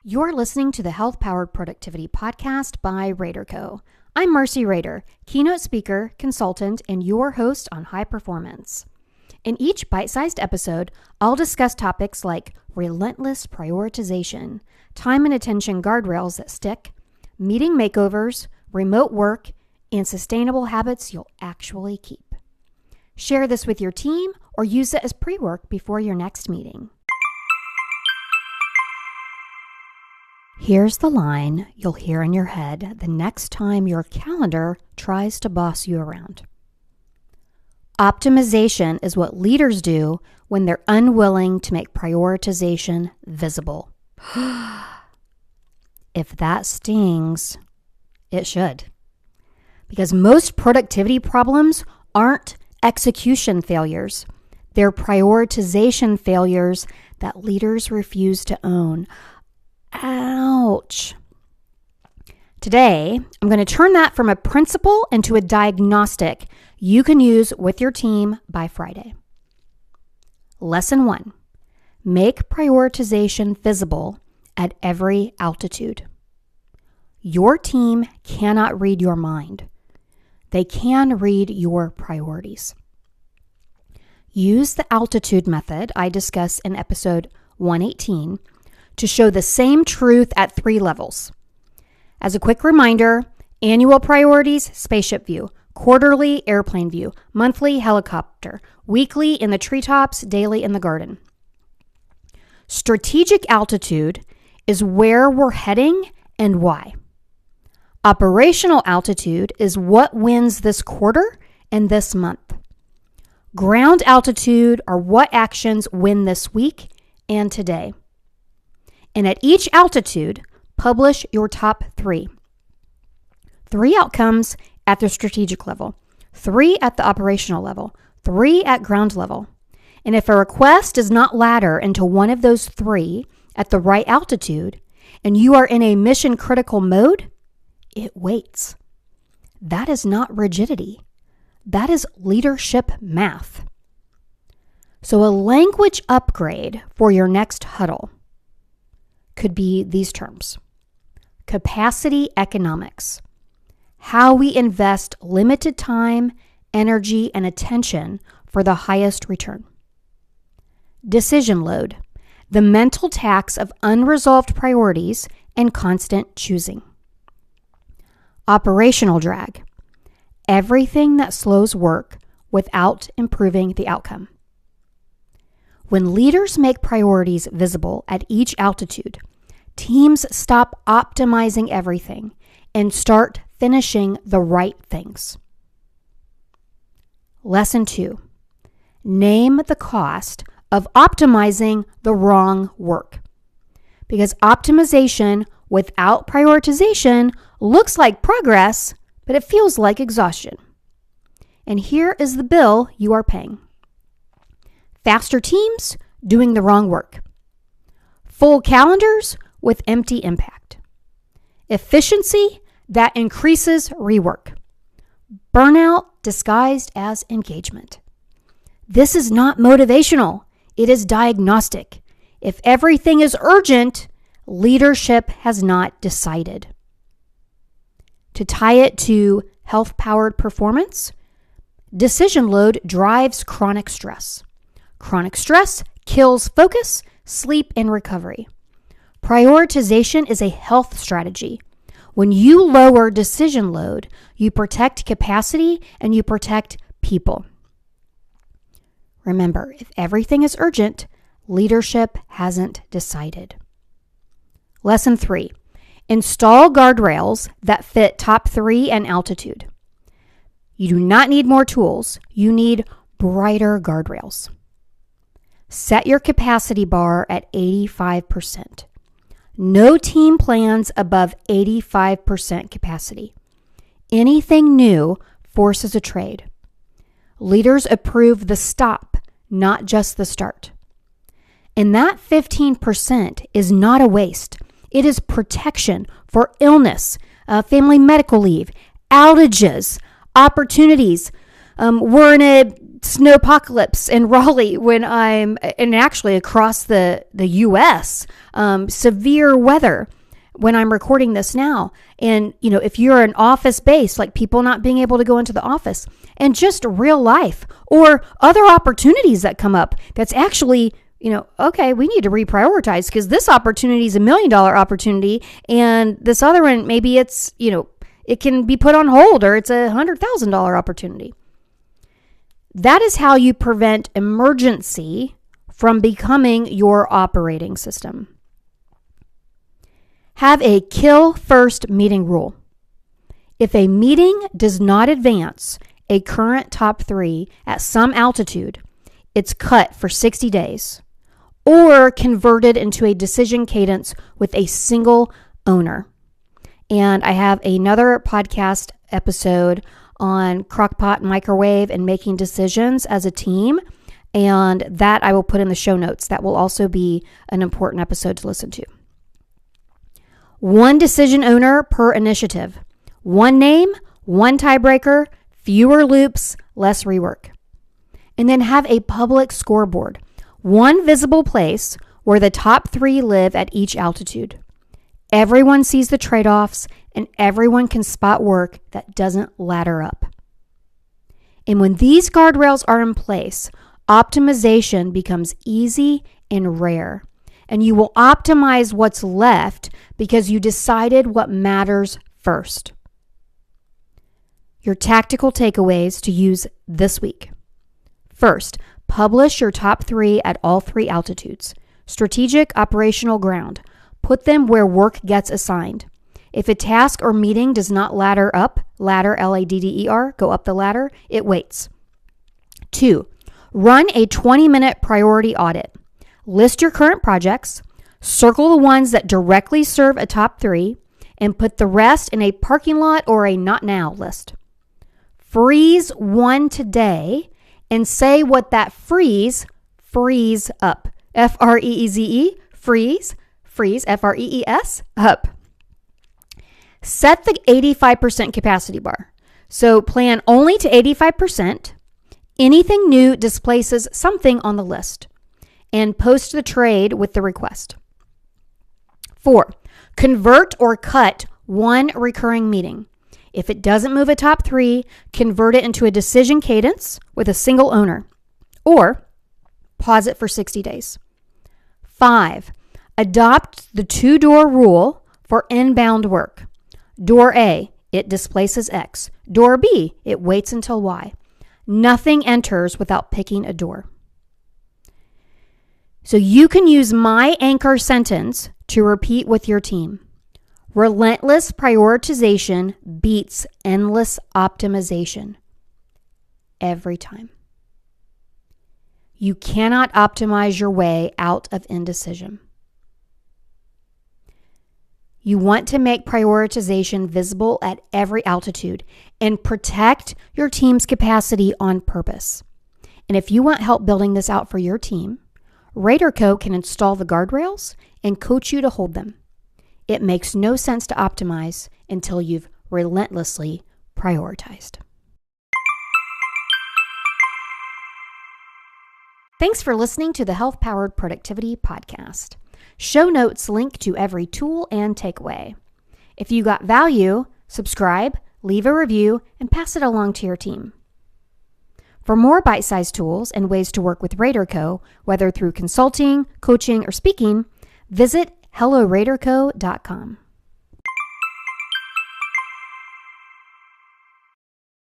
You're listening to the Health Powered Productivity Podcast by Rader Co. I'm Marcey Rader, keynote speaker, consultant, and your host on high performance. In each bite-sized episode, I'll discuss topics like relentless prioritization, time and attention guardrails that stick, meeting makeovers, remote work, and sustainable habits you'll actually keep. Share this with your team or use it as pre-work before your next meeting. Here's the line you'll hear in your head the next time your calendar tries to boss you around. Optimization is what leaders do when they're unwilling to make prioritization visible. If that stings, it should. Because most productivity problems aren't execution failures. They're prioritization failures that leaders refuse to own. Ouch. Today, I'm going to turn that from a principle into a diagnostic you can use with your team by Friday. Lesson 1. Make prioritization visible at every altitude. Your team cannot read your mind. They can read your priorities. Use the altitude method I discuss in episode 118 to show the same truth at 3 levels. As a quick reminder, annual priorities, spaceship view, quarterly, airplane view, monthly, helicopter, weekly, in the treetops, daily, in the garden. Strategic altitude is where we're heading and why. Operational altitude is what wins this quarter and this month. Ground altitude are what actions win this week and today. And at each altitude, publish your top 3. 3 outcomes at the strategic level, 3 at the operational level, 3 at ground level. And if a request does not ladder into one of those 3 at the right altitude, and you are in a mission-critical mode, it waits. That is not rigidity. That is leadership math. So a language upgrade for your next huddle could be these terms: capacity economics, how we invest limited time, energy, and attention for the highest return. Decision load, the mental tax of unresolved priorities and constant choosing. Operational drag, everything that slows work without improving the outcome. When leaders make priorities visible at each altitude, teams stop optimizing everything and start finishing the right things. Lesson 2. Name the cost of optimizing the wrong work. Because optimization without prioritization looks like progress, but it feels like exhaustion. And here is the bill you are paying. Faster teams doing the wrong work. Full calendars with empty impact. Efficiency that increases rework. Burnout disguised as engagement. This is not motivational. It is diagnostic. If everything is urgent, leadership has not decided. To tie it to health-powered performance, decision load drives chronic stress. Chronic stress kills focus, sleep, and recovery. Prioritization is a health strategy. When you lower decision load, you protect capacity and you protect people. Remember, if everything is urgent, leadership hasn't decided. Lesson 3. Install guardrails that fit top 3 and altitude. You do not need more tools. You need brighter guardrails. Set your capacity bar at 85%. No team plans above 85% capacity. Anything new forces a trade. Leaders approve the stop, not just the start. And that 15% is not a waste. It is protection for illness, family medical leave, outages, opportunities. We're in a snowpocalypse in Raleigh and actually across the U.S., severe weather when I'm recording this now. And, if you're an office based, like people not being able to go into the office, and just real life or other opportunities that come up, that's actually, okay, we need to reprioritize because this opportunity is $1 million opportunity. And this other one, maybe it's, it can be put on hold, or it's a $100,000 opportunity. That is how you prevent emergency from becoming your operating system. Have a kill first meeting rule. If a meeting does not advance a current top 3 at some altitude, it's cut for 60 days or converted into a decision cadence with a single owner. And I have another podcast episode on crockpot, microwave, and making decisions as a team. And that I will put in the show notes. That will also be an important episode to listen to. 1 decision owner per initiative. 1 name, 1 tiebreaker, fewer loops, less rework. And then have a public scoreboard. 1 visible place where the top 3 live at each altitude. Everyone sees the trade-offs and everyone can spot work that doesn't ladder up. And when these guardrails are in place, optimization becomes easy and rare. And you will optimize what's left because you decided what matters first. Your tactical takeaways to use this week. First, publish your top 3 at all 3 altitudes. Strategic, operational, ground. Put them where work gets assigned. If a task or meeting does not ladder up, ladder, L-A-D-D-E-R, go up the ladder, it waits. 2, run a 20-minute priority audit. List your current projects, circle the ones that directly serve a top 3, and put the rest in a parking lot or a not now list. Freeze one today and say what that freeze up. F-R-E-E-Z-E, freeze, F-R-E-E-S, up. Set the 85% capacity bar. So plan only to 85%. Anything new displaces something on the list. And post the trade with the request. 4, convert or cut 1 recurring meeting. If it doesn't move a top 3, convert it into a decision cadence with a single owner. Or pause it for 60 days. 5, adopt the 2-door rule for inbound work. Door A, it displaces X. Door B, it waits until Y. Nothing enters without picking a door. So you can use my anchor sentence to repeat with your team. Relentless prioritization beats endless optimization. Every time. You cannot optimize your way out of indecision. You want to make prioritization visible at every altitude and protect your team's capacity on purpose. And if you want help building this out for your team, Rader Co. can install the guardrails and coach you to hold them. It makes no sense to optimize until you've relentlessly prioritized. Thanks for listening to the Health Powered Productivity Podcast. Show notes link to every tool and takeaway. If you got value, subscribe, leave a review, and pass it along to your team. For more bite-sized tools and ways to work with Rader Co., whether through consulting, coaching, or speaking, visit helloraderco.com.